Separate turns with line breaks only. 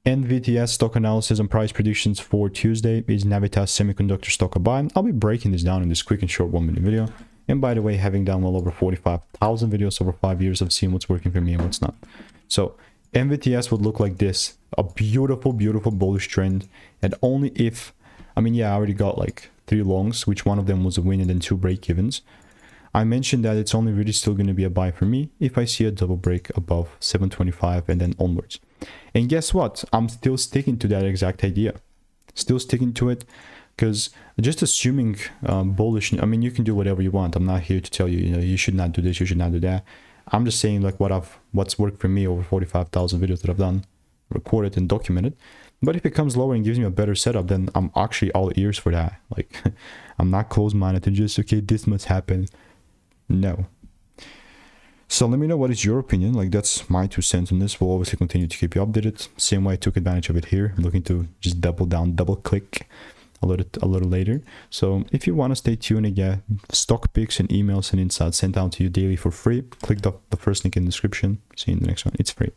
NVTS stock analysis and price predictions for Tuesday. Is Navitas Semiconductor stock a buy? I'll be breaking this down in this quick and short 1-minute video. And by the way, having done well over 45,000 videos over 5 years, I've seen what's working for me and what's not. So NVTS would look like this. A beautiful, beautiful bullish trend. And only if, I mean, yeah, I already got like 3 longs, which one of them was a win and then 2 break-evens. I mentioned that it's only really still going to be a buy for me if I see a double break above 725 and then onwards. And guess what? I'm still sticking to that exact idea. Still sticking to it, because just assuming bullish, I mean, you can do whatever you want. I'm not here to tell you, you know, you should not do this, you should not do that. I'm just saying like what's worked for me over 45,000 videos that I've done, recorded and documented. But if it comes lower and gives me a better setup, then I'm actually all ears for that. Like, I'm not closed-minded to just, okay, this must happen. No. So let me know what is your opinion. Like, that's my 2 cents on this. We'll obviously continue to keep you updated. Same way I took advantage of it here. I'm looking to just double down, double click a little later. So if you want to stay tuned and get stock picks and emails and insights sent out to you daily for free, click the first link in the description. See you in the next one. It's free.